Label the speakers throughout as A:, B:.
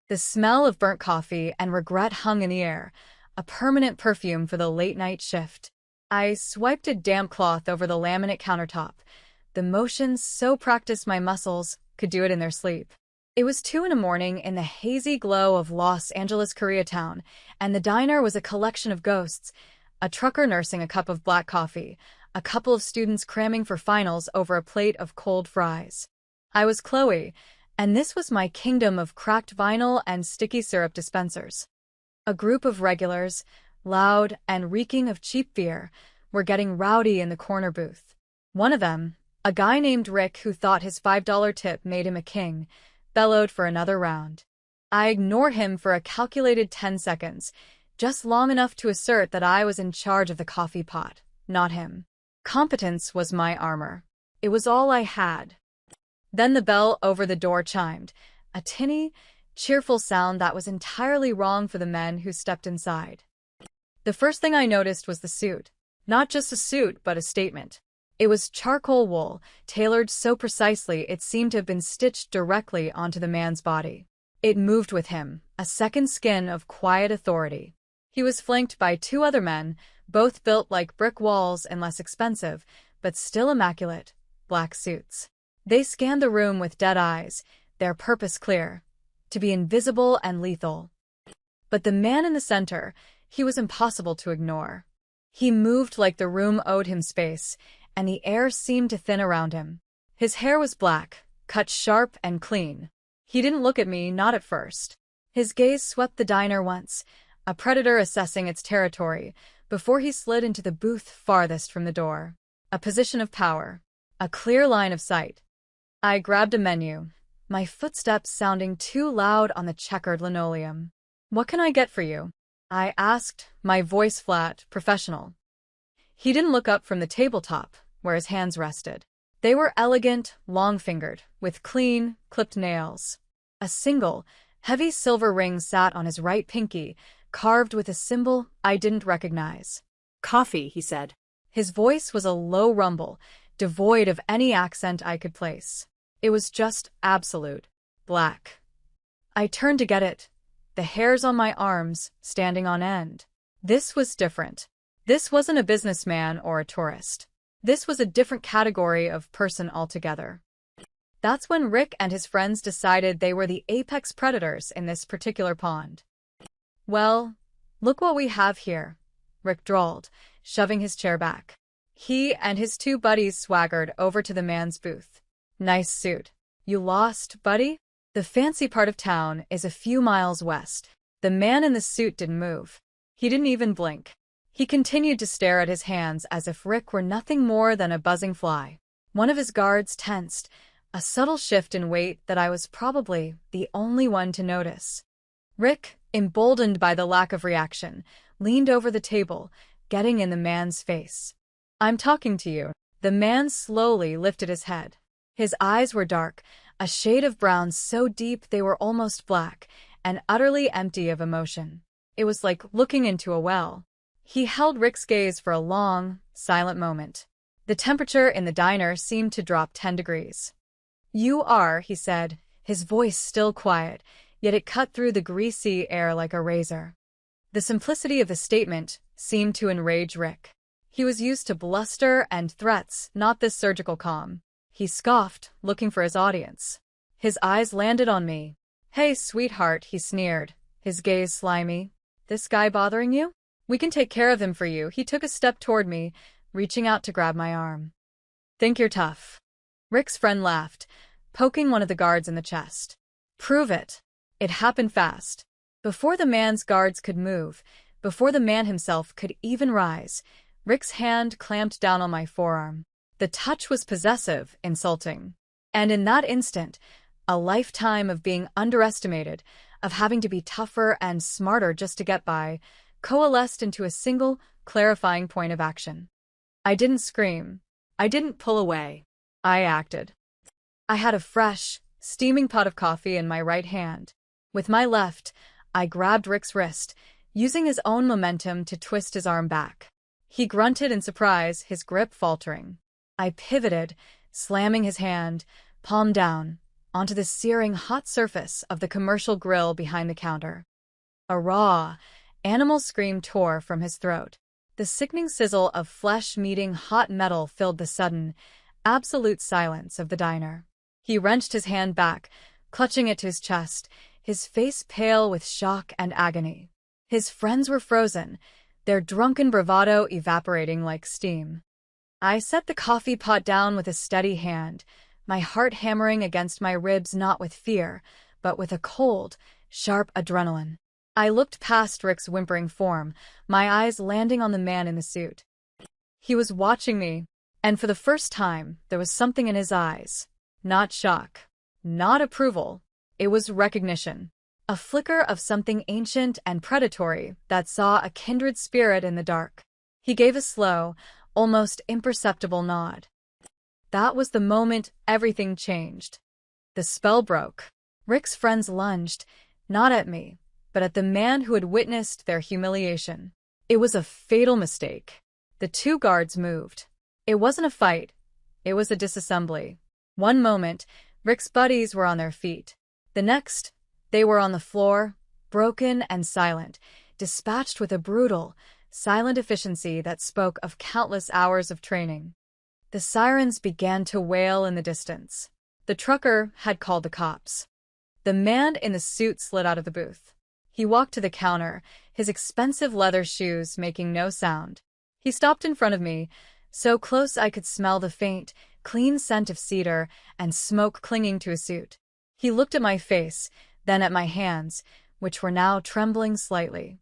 A: The smell of burnt coffee and regret hung in the air, a permanent perfume for the late-night shift. I swiped a damp cloth over the laminate countertop. The motion so practiced my muscles could do it in their sleep. It was 2 in the morning in the hazy glow of Los Angeles Koreatown, and the diner was a collection of ghosts, a trucker nursing a cup of black coffee, a couple of students cramming for finals over a plate of cold fries. I was Chloe, and this was my kingdom of cracked vinyl and sticky syrup dispensers. A group of regulars, loud and reeking of cheap beer, were getting rowdy in the corner booth. One of them, a guy named Rick who thought his $5 tip made him a king, bellowed for another round. I ignored him for a calculated 10 seconds, just long enough to assert that I was in charge of the coffee pot, not him. Competence was my armor. It was all I had. Then the bell over the door chimed, a tinny, cheerful sound that was entirely wrong for the men who stepped inside. The first thing I noticed was the suit. Not just a suit, but a statement. It was charcoal wool, tailored so precisely it seemed to have been stitched directly onto the man's body. It moved with him, a second skin of quiet authority. He was flanked by 2 other men, both built like brick walls and less expensive, but still immaculate, black suits. They scanned the room with dead eyes, their purpose clear, to be invisible and lethal. But the man in the center, he was impossible to ignore. He moved like the room owed him space, and the air seemed to thin around him. His hair was black, cut sharp and clean. He didn't look at me, not at first. His gaze swept the diner once, a predator assessing its territory, before he slid into the booth farthest from the door. A position of power. A clear line of sight. I grabbed a menu, my footsteps sounding too loud on the checkered linoleum. "What can I get for you?" I asked, my voice flat, professional. He didn't look up from the tabletop, where his hands rested. They were elegant, long-fingered, with clean, clipped nails. A single, heavy silver ring sat on his right pinky, carved with a symbol I didn't recognize.
B: "Coffee," he said.
A: His voice was a low rumble, devoid of any accent I could place. It was just absolute, black. I turned to get it, the hairs on my arms standing on end. This was different. This wasn't a businessman or a tourist. This was a different category of person altogether. That's when Rick and his friends decided they were the apex predators in this particular pond. "Well, look what we have here," Rick drawled, shoving his chair back. He and his 2 buddies swaggered over to the man's booth. "Nice suit. You lost, buddy?" The fancy part of town is a few miles west. The man in the suit didn't move. He didn't even blink. He continued to stare at his hands as if Rick were nothing more than a buzzing fly. One of his guards tensed, a subtle shift in weight that I was probably the only one to notice. Rick, emboldened by the lack of reaction, leaned over the table, getting in the man's face. "I'm talking to you." The man slowly lifted his head. His eyes were dark, a shade of brown so deep they were almost black, and utterly empty of emotion. It was like looking into a well. He held Rick's gaze for a long, silent moment. The temperature in the diner seemed to drop 10 degrees. "You are," he said, his voice still quiet, yet it cut through the greasy air like a razor. The simplicity of the statement seemed to enrage Rick. He was used to bluster and threats, not this surgical calm. He scoffed, looking for his audience. His eyes landed on me. "Hey, sweetheart," he sneered, his gaze slimy. "This guy bothering you? We can take care of him for you." He took a step toward me, reaching out to grab my arm. "Think you're tough?" Rick's friend laughed, poking one of the guards in the chest. "Prove it." It happened fast. Before the man's guards could move, before the man himself could even rise, Rick's hand clamped down on my forearm. The touch was possessive, insulting. And in that instant, a lifetime of being underestimated, of having to be tougher and smarter just to get by, coalesced into a single, clarifying point of action. I didn't scream. I didn't pull away. I acted. I had a fresh, steaming pot of coffee in my right hand. With my left, I grabbed Rick's wrist, using his own momentum to twist his arm back. He grunted in surprise, his grip faltering. I pivoted, slamming his hand, palm down, onto the searing hot surface of the commercial grill behind the counter. A raw, animal scream tore from his throat. The sickening sizzle of flesh meeting hot metal filled the sudden, absolute silence of the diner. He wrenched his hand back, clutching it to his chest, his face pale with shock and agony. His friends were frozen, their drunken bravado evaporating like steam. I set the coffee pot down with a steady hand, my heart hammering against my ribs not with fear, but with a cold, sharp adrenaline. I looked past Rick's whimpering form, my eyes landing on the man in the suit. He was watching me, and for the first time, there was something in his eyes. Not shock, not approval. It was recognition. A flicker of something ancient and predatory that saw a kindred spirit in the dark. He gave a slow, almost imperceptible nod. That was the moment everything changed. The spell broke. Rick's friends lunged, not at me, but at the man who had witnessed their humiliation. It was a fatal mistake. The two guards moved. It wasn't a fight. It was a disassembly. One moment, Rick's buddies were on their feet. The next, they were on the floor, broken and silent, dispatched with a brutal, silent efficiency that spoke of countless hours of training. The sirens began to wail in the distance. The trucker had called the cops. The man in the suit slid out of the booth. He walked to the counter, his expensive leather shoes making no sound. He stopped in front of me, so close I could smell the faint, clean scent of cedar and smoke clinging to his suit. He looked at my face, then at my hands, which were now trembling slightly.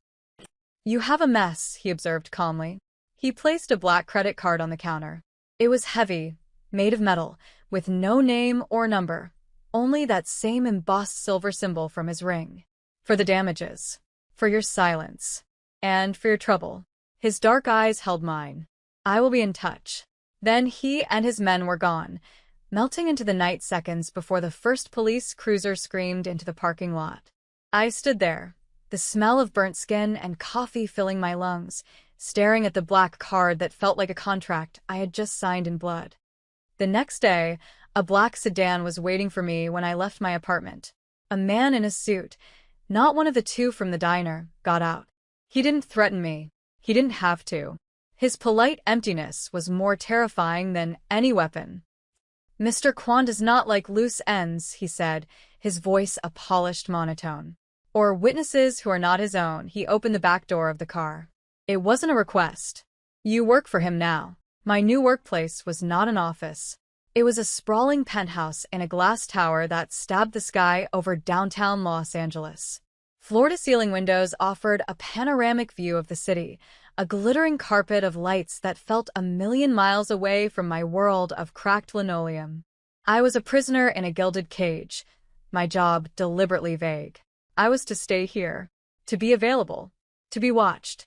A: "You have a mess," he observed calmly. He placed a black credit card on the counter. It was heavy, made of metal, with no name or number, only that same embossed silver symbol from his ring. "For the damages. For your silence. And for your trouble." His dark eyes held mine. "I will be in touch." Then he and his men were gone, melting into the night seconds before the first police cruiser screamed into the parking lot. I stood there, the smell of burnt skin and coffee filling my lungs, staring at the black card that felt like a contract I had just signed in blood. The next day, a black sedan was waiting for me when I left my apartment. A man in a suit, not one of the two from the diner, got out. He didn't threaten me. He didn't have to. His polite emptiness was more terrifying than any weapon. "Mr. Kwan does not like loose ends," he said, his voice a polished monotone. "Or witnesses who are not his own." He opened the back door of the car. "It wasn't a request. You work for him now." My new workplace was not an office. It was a sprawling penthouse in a glass tower that stabbed the sky over downtown Los Angeles. Floor-to-ceiling windows offered a panoramic view of the city, a glittering carpet of lights that felt a million miles away from my world of cracked linoleum. I was a prisoner in a gilded cage, my job deliberately vague. I was to stay here, to be available, to be watched.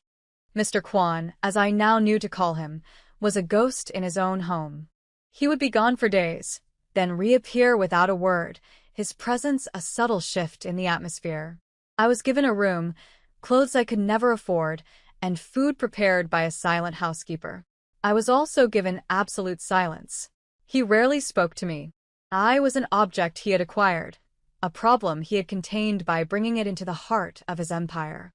A: Mr. Kwan, as I now knew to call him, was a ghost in his own home. He would be gone for days, then reappear without a word, his presence a subtle shift in the atmosphere. I was given a room, clothes I could never afford, and food prepared by a silent housekeeper. I was also given absolute silence. He rarely spoke to me. I was an object he had acquired, a problem he had contained by bringing it into the heart of his empire.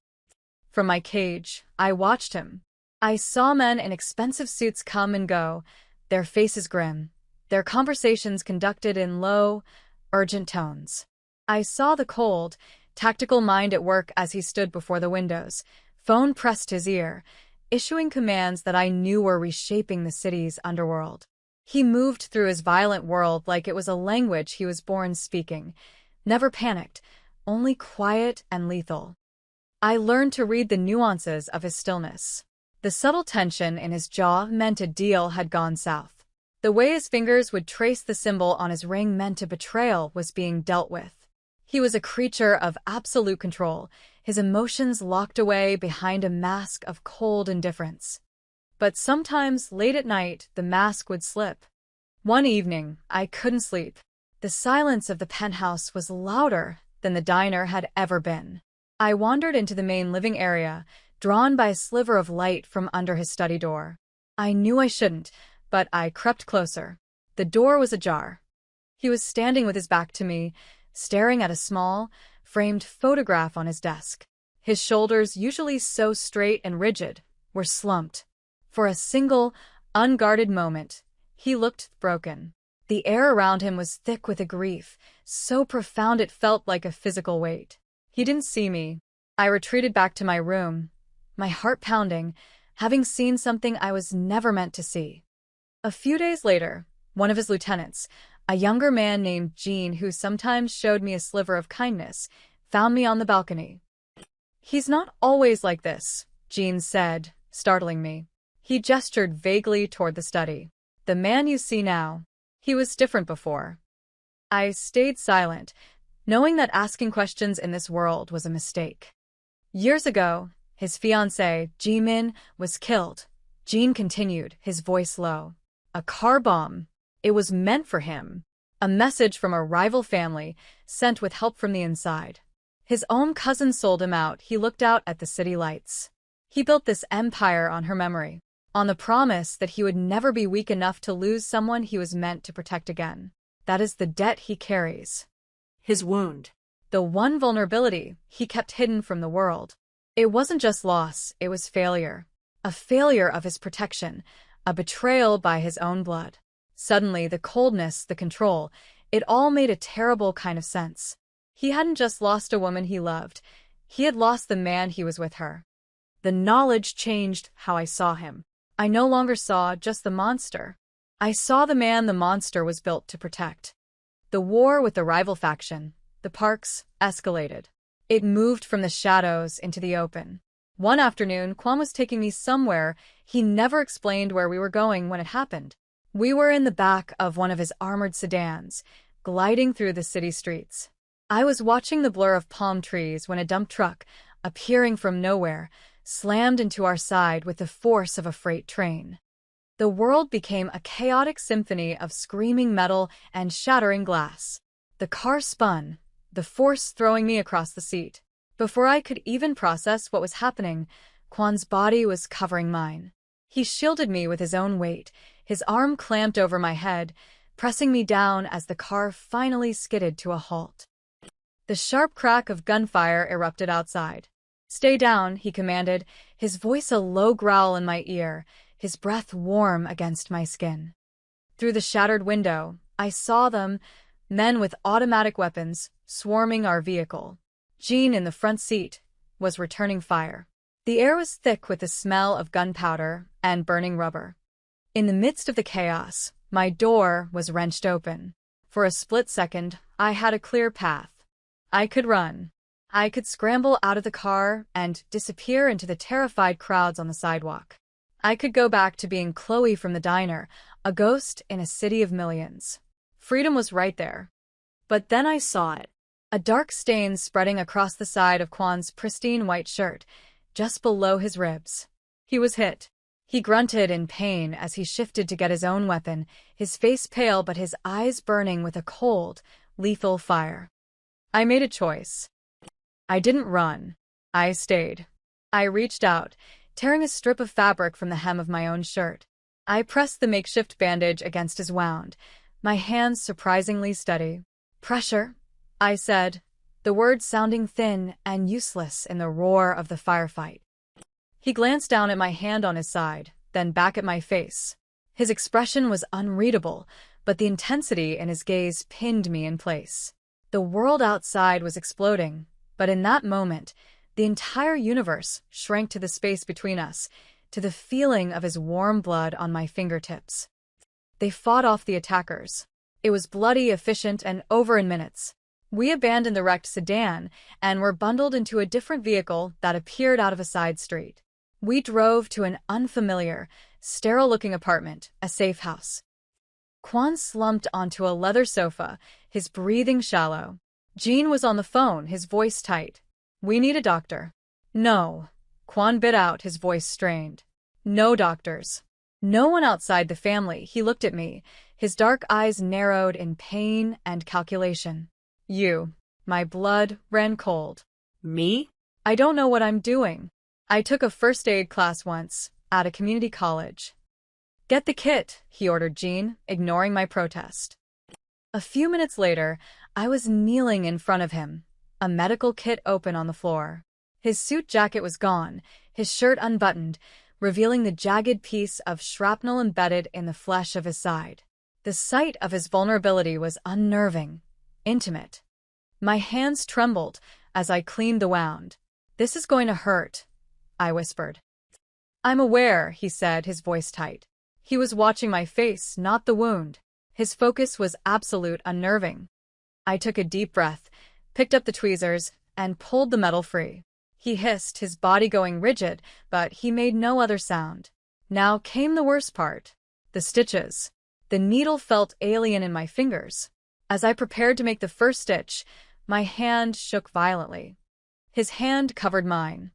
A: From my cage, I watched him. I saw men in expensive suits come and go, their faces grim, their conversations conducted in low, urgent tones. I saw the cold, tactical mind at work as he stood before the windows, phone pressed to his ear, issuing commands that I knew were reshaping the city's underworld. He moved through his violent world like it was a language he was born speaking, never panicked, only quiet and lethal. I learned to read the nuances of his stillness. The subtle tension in his jaw meant a deal had gone south. The way his fingers would trace the symbol on his ring meant a betrayal was being dealt with. He was a creature of absolute control, his emotions locked away behind a mask of cold indifference. But sometimes, late at night, the mask would slip. One evening, I couldn't sleep. The silence of the penthouse was louder than the diner had ever been. I wandered into the main living area, drawn by a sliver of light from under his study door. I knew I shouldn't, but I crept closer. The door was ajar. He was standing with his back to me, staring at a small, framed photograph on his desk. His shoulders, usually so straight and rigid, were slumped. For a single, unguarded moment, he looked broken. The air around him was thick with a grief, so profound it felt like a physical weight. He didn't see me. I retreated back to my room, my heart pounding, having seen something I was never meant to see. A few days later, one of his lieutenants, a younger man named Gene who sometimes showed me a sliver of kindness, found me on the balcony. "He's not always like this," Gene said, startling me. He gestured vaguely toward the study. "The man you see now, he was different before." I stayed silent, knowing that asking questions in this world was a mistake. Years ago, his fiancée, Jimin, was killed. Gene continued, his voice low. "A car bomb. It was meant for him. A message from a rival family, sent with help from the inside. His own cousin sold him out. He looked out at the city lights. He built this empire on her memory, on the promise that he would never be weak enough to lose someone he was meant to protect again. That is the debt he carries. His wound. The one vulnerability he kept hidden from the world. It wasn't just loss, it was failure. A failure of his protection, a betrayal by his own blood. Suddenly, the coldness, the control, it all made a terrible kind of sense. He hadn't just lost a woman he loved, he had lost the man he was with her. The knowledge changed how I saw him. I no longer saw just the monster. I saw the man the monster was built to protect. The war with the rival faction, the Parks, escalated. It moved from the shadows into the open. One afternoon, Kwon was taking me somewhere. He never explained where we were going when it happened. We were in the back of one of his armored sedans, gliding through the city streets. I was watching the blur of palm trees when a dump truck, appearing from nowhere, slammed into our side with the force of a freight train. The world became a chaotic symphony of screaming metal and shattering glass. The car spun, the force throwing me across the seat. Before I could even process what was happening, Kwon's body was covering mine. He shielded me with his own weight, his arm clamped over my head, pressing me down as the car finally skidded to a halt. The sharp crack of gunfire erupted outside. "Stay down," he commanded, his voice a low growl in my ear, his breath warm against my skin. Through the shattered window, I saw them, men with automatic weapons, swarming our vehicle. Gene, in the front seat, was returning fire. The air was thick with the smell of gunpowder and burning rubber. In the midst of the chaos, my door was wrenched open. For a split second, I had a clear path. I could run. I could scramble out of the car and disappear into the terrified crowds on the sidewalk. I could go back to being Chloe from the diner, a ghost in a city of millions. Freedom was right there. But then I saw it. A dark stain spreading across the side of Kwon's pristine white shirt, just below his ribs. He was hit. He grunted in pain as he shifted to get his own weapon, his face pale but his eyes burning with a cold, lethal fire. I made a choice. I didn't run. I stayed. I reached out, tearing a strip of fabric from the hem of my own shirt. I pressed the makeshift bandage against his wound, my hands surprisingly steady. "Pressure," I said, the words sounding thin and useless in the roar of the firefight. He glanced down at my hand on his side, then back at my face. His expression was unreadable, but the intensity in his gaze pinned me in place. The world outside was exploding, but in that moment, the entire universe shrank to the space between us, to the feeling of his warm blood on my fingertips. They fought off the attackers. It was bloody, efficient, and over in minutes. We abandoned the wrecked sedan and were bundled into a different vehicle that appeared out of a side street. We drove to an unfamiliar, sterile-looking apartment, a safe house. Kwon slumped onto a leather sofa, his breathing shallow. Gene was on the phone, his voice tight. "We need a doctor." "No." Kwon bit out, his voice strained. "No doctors. No one outside the family." He looked at me, his dark eyes narrowed in pain and calculation. "You." My blood ran cold. "Me? I don't know what I'm doing. I took a first aid class once, at a community college." "Get the kit," he ordered Gene, ignoring my protest. A few minutes later, I was kneeling in front of him, a medical kit open on the floor. His suit jacket was gone, his shirt unbuttoned, revealing the jagged piece of shrapnel embedded in the flesh of his side. The sight of his vulnerability was unnerving, intimate. My hands trembled as I cleaned the wound. "This is going to hurt," I whispered. "I'm aware," he said, his voice tight. He was watching my face, not the wound. His focus was absolute, unnerving. I took a deep breath, picked up the tweezers, and pulled the metal free. He hissed, his body going rigid, but he made no other sound. Now came the worst part. The stitches. The needle felt alien in my fingers. As I prepared to make the first stitch, my hand shook violently. His hand covered mine.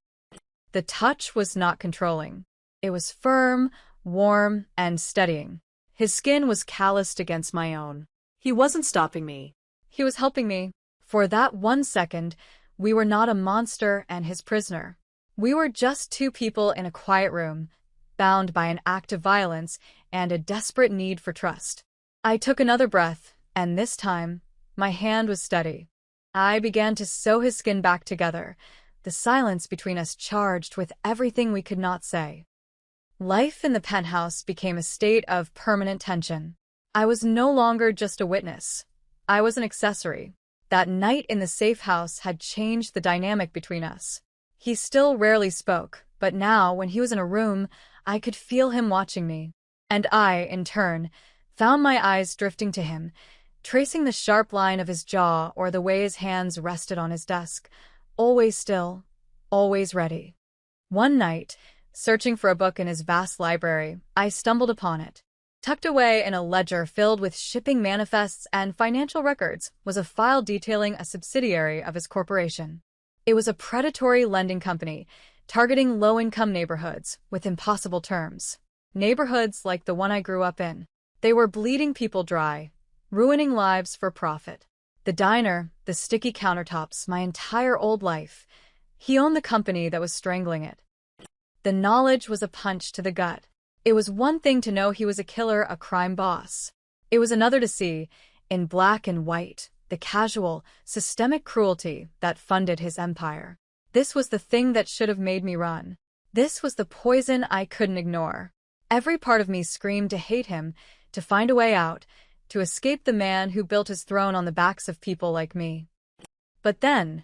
A: The touch was not controlling. It was firm, warm, and steadying. His skin was calloused against my own. He wasn't stopping me. He was helping me. For that 1 second, we were not a monster and his prisoner. We were just two people in a quiet room, bound by an act of violence and a desperate need for trust. I took another breath, and this time, my hand was steady. I began to sew his skin back together, the silence between us charged with everything we could not say. Life in the penthouse became a state of permanent tension. I was no longer just a witness. I was an accessory. That night in the safe house had changed the dynamic between us. He still rarely spoke, but now, when he was in a room, I could feel him watching me. And I, in turn, found my eyes drifting to him, tracing the sharp line of his jaw or the way his hands rested on his desk, always still, always ready. One night, searching for a book in his vast library, I stumbled upon it. Tucked away in a ledger filled with shipping manifests and financial records was a file detailing a subsidiary of his corporation. It was a predatory lending company, targeting low-income neighborhoods with impossible terms. Neighborhoods like the one I grew up in. They were bleeding people dry, ruining lives for profit. The diner, the sticky countertops, my entire old life. He owned the company that was strangling it. The knowledge was a punch to the gut. It was one thing to know he was a killer, a crime boss. It was another to see, in black and white, the casual, systemic cruelty that funded his empire. This was the thing that should have made me run. This was the poison I couldn't ignore. Every part of me screamed to hate him, to find a way out, to escape the man who built his throne on the backs of people like me. But then,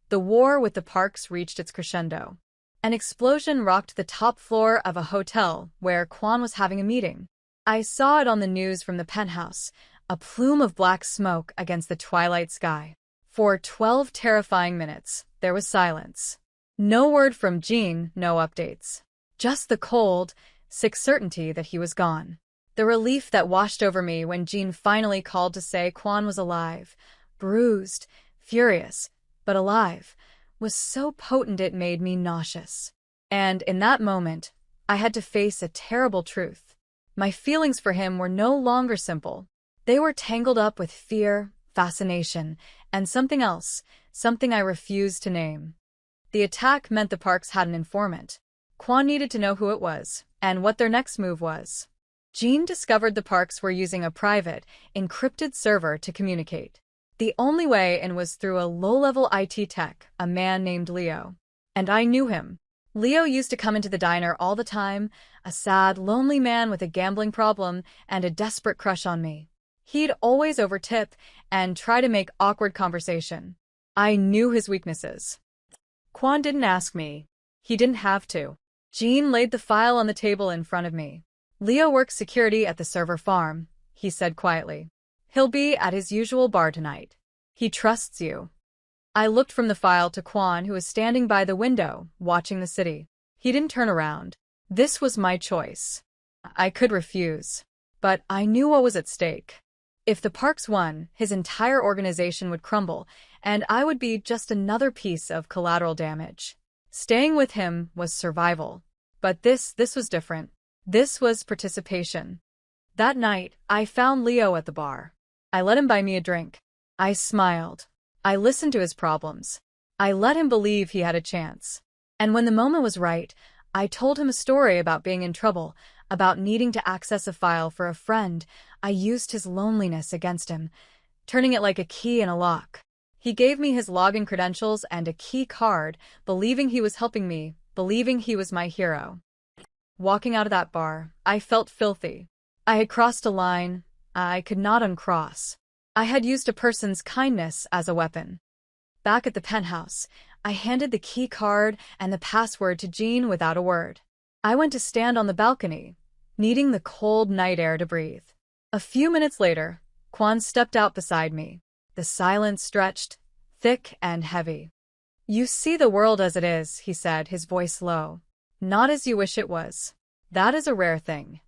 A: the war with the Parks reached its crescendo. An explosion rocked the top floor of a hotel where Quan was having a meeting. I saw it on the news from the penthouse, a plume of black smoke against the twilight sky. For 12 terrifying minutes, there was silence. No word from Jean, no updates. Just the cold, sick certainty that he was gone. The relief that washed over me when Jean finally called to say Quan was alive, bruised, furious, but alive, was so potent it made me nauseous. And in that moment, I had to face a terrible truth. My feelings for him were no longer simple. They were tangled up with fear, fascination, and something else, something I refused to name. The attack meant the Parks had an informant. Quan needed to know who it was, and what their next move was. Jean discovered the Parks were using a private, encrypted server to communicate. The only way in was through a low-level IT tech, a man named Leo. And I knew him. Leo used to come into the diner all the time, a sad, lonely man with a gambling problem and a desperate crush on me. He'd always overtip and try to make awkward conversation. I knew his weaknesses. Quan didn't ask me. He didn't have to. Jean laid the file on the table in front of me. Leo works security at the server farm, he said quietly. He'll be at his usual bar tonight. He trusts you. I looked from the file to Quan, who was standing by the window, watching the city. He didn't turn around. This was my choice. I could refuse. But I knew what was at stake. If the Parks won, his entire organization would crumble, and I would be just another piece of collateral damage. Staying with him was survival. But this was different. This was participation. That night, I found Leo at the bar. I let him buy me a drink. I smiled. I listened to his problems. I let him believe he had a chance. And when the moment was right, I told him a story about being in trouble, about needing to access a file for a friend. I used his loneliness against him, turning it like a key in a lock. He gave me his login credentials and a key card, believing he was helping me, believing he was my hero. Walking out of that bar, I felt filthy. I had crossed a line I could not uncross. I had used a person's kindness as a weapon. Back at the penthouse, I handed the key card and the password to Jean without a word. I went to stand on the balcony, needing the cold night air to breathe. A few minutes later, Quan stepped out beside me. The silence stretched, thick and heavy. "You see the world as it is," he said, his voice low. "Not as you wish it was. That is a rare thing."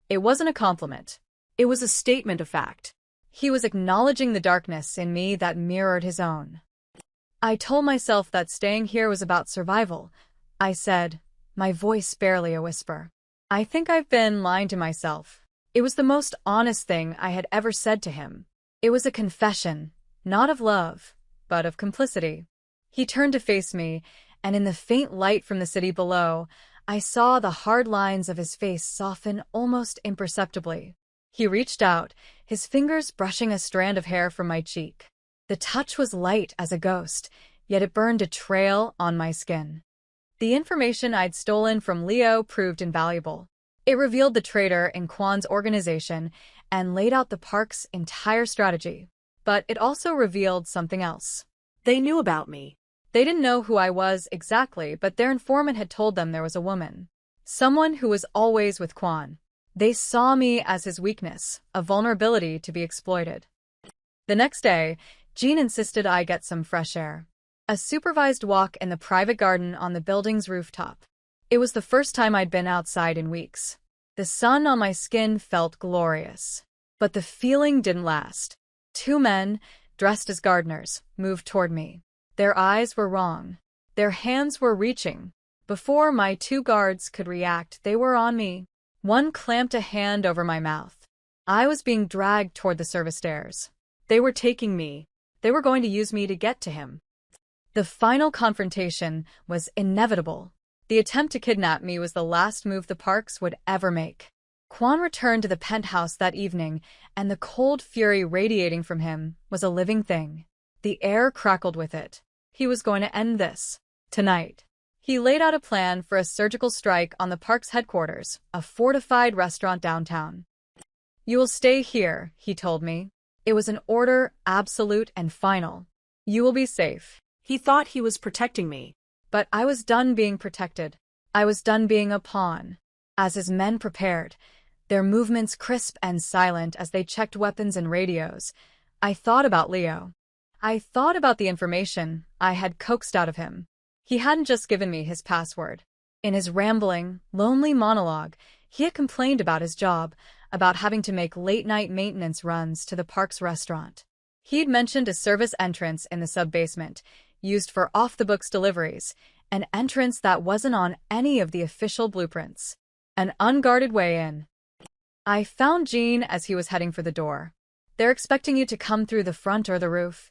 A: It wasn't a compliment. It was a statement of fact. He was acknowledging the darkness in me that mirrored his own. I told myself that staying here was about survival. I said, my voice barely a whisper. I think I've been lying to myself. It was the most honest thing I had ever said to him. It was a confession, not of love, but of complicity. He turned to face me, and in the faint light from the city below, I saw the hard lines of his face soften almost imperceptibly. He reached out, his fingers brushing a strand of hair from my cheek. The touch was light as a ghost, yet it burned a trail on my skin. The information I'd stolen from Leo proved invaluable. It revealed the traitor in Quan's organization and laid out the park's entire strategy. But it also revealed something else.
B: They knew about me.
A: They didn't know who I was exactly, but their informant had told them there was a woman. Someone who was always with Quan. They saw me as his weakness, a vulnerability to be exploited. The next day, Jean insisted I get some fresh air. A supervised walk in the private garden on the building's rooftop. It was the first time I'd been outside in weeks. The sun on my skin felt glorious. But the feeling didn't last. Two men, dressed as gardeners, moved toward me. Their eyes were wrong. Their hands were reaching. Before my two guards could react, they were on me. One clamped a hand over my mouth. I was being dragged toward the service stairs. They were taking me. They were going to use me to get to him. The final confrontation was inevitable. The attempt to kidnap me was the last move the Parks would ever make. Quan returned to the penthouse that evening, and the cold fury radiating from him was a living thing. The air crackled with it. He was going to end this. Tonight. He laid out a plan for a surgical strike on the Park's headquarters, a fortified restaurant downtown. "You will stay here," he told me. It was an order, absolute and final. "You will be safe."
B: He thought he was protecting me.
A: But I was done being protected. I was done being a pawn. As his men prepared, their movements crisp and silent as they checked weapons and radios, I thought about Leo. I thought about the information I had coaxed out of him. He hadn't just given me his password. In his rambling, lonely monologue, he had complained about his job, about having to make late-night maintenance runs to the Park's restaurant. He'd mentioned a service entrance in the sub-basement, used for off-the-books deliveries, an entrance that wasn't on any of the official blueprints. An unguarded way in. I found Jean as he was heading for the door. "They're expecting you to come through the front or the roof,"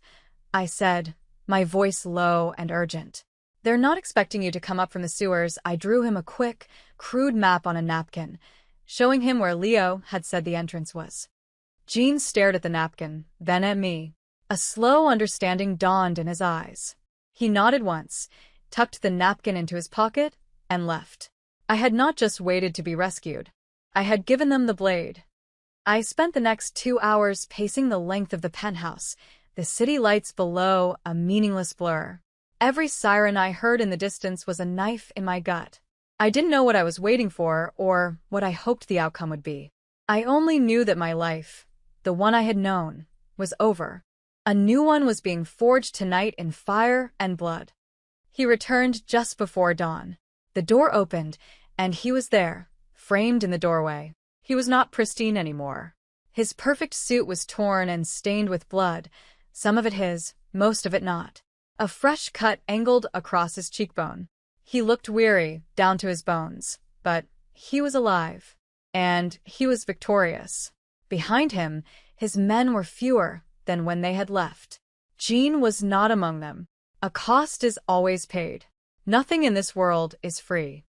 A: I said, my voice low and urgent. "They're not expecting you to come up from the sewers." I drew him a quick, crude map on a napkin, showing him where Leo had said the entrance was. Jean stared at the napkin, then at me. A slow understanding dawned in his eyes. He nodded once, tucked the napkin into his pocket, and left. I had not just waited to be rescued. I had given them the blade. I spent the next 2 hours pacing the length of the penthouse, the city lights below a meaningless blur. Every siren I heard in the distance was a knife in my gut. I didn't know what I was waiting for or what I hoped the outcome would be. I only knew that my life, the one I had known, was over. A new one was being forged tonight in fire and blood. He returned just before dawn. The door opened, and he was there, framed in the doorway. He was not pristine anymore. His perfect suit was torn and stained with blood, some of it his, most of it not. A fresh cut angled across his cheekbone. He looked weary, down to his bones, but he was alive. And he was victorious. Behind him, his men were fewer than when they had left. Jean was not among them. A cost is always paid. Nothing in this world is free.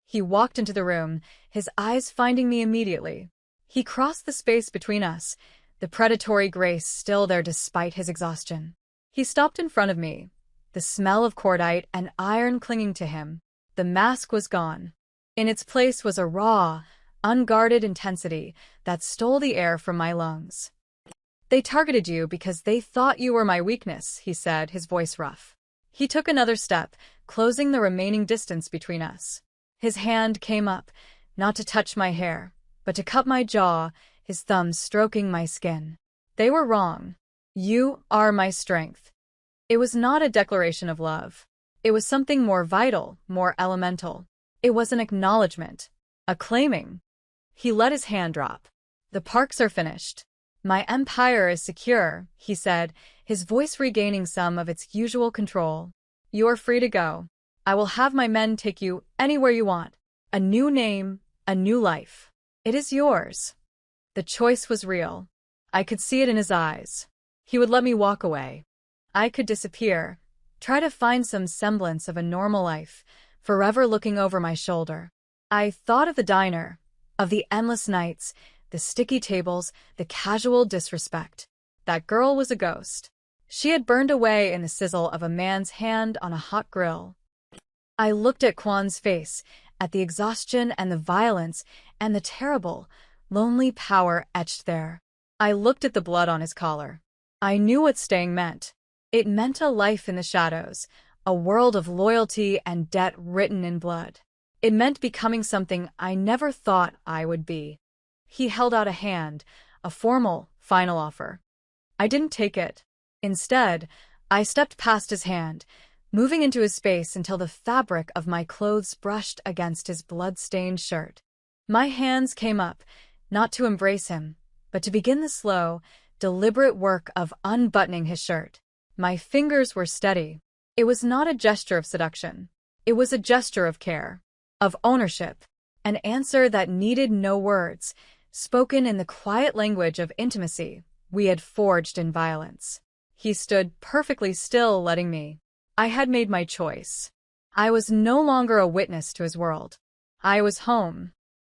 A: He walked into the room, his eyes finding me immediately. He crossed the space between us, the predatory grace still there despite his exhaustion. He stopped in front of me, the smell of cordite and iron clinging to him. The mask was gone. In its place was a raw, unguarded intensity that stole the air from my lungs. "They targeted you because they thought you were my weakness," he said, his voice rough. He took another step, closing the remaining distance between us. His hand came up, not to touch my hair, but to cup my jaw, his thumbs stroking my skin. "They were wrong. You are my strength." It was not a declaration of love. It was something more vital, more elemental. It was an acknowledgement, a claiming. He let his hand drop. "The parks are finished. My empire is secure," he said, his voice regaining some of its usual control. "You are free to go. I will have my men take you anywhere you want. A new name, a new life. It is yours." The choice was real. I could see it in his eyes. He would let me walk away. I could disappear, try to find some semblance of a normal life, forever looking over my shoulder. I thought of the diner, of the endless nights, the sticky tables, the casual disrespect. That girl was a ghost. She had burned away in the sizzle of a man's hand on a hot grill. I looked at Kwan's face, at the exhaustion and the violence, and the terrible, lonely power etched there. I looked at the blood on his collar. I knew what staying meant. It meant a life in the shadows, a world of loyalty and debt written in blood. It meant becoming something I never thought I would be. He held out a hand, a formal, final offer. I didn't take it. Instead, I stepped past his hand, moving into his space until the fabric of my clothes brushed against his blood-stained shirt. My hands came up, not to embrace him, but to begin the slow, deliberate work of unbuttoning his shirt. My fingers were steady. It was not a gesture of seduction. It was a gesture of care, of ownership, an answer that needed no words, spoken in the quiet language of intimacy we had forged in violence. He stood perfectly still, letting me. I had made my choice. I was no longer a witness to his world. I was home.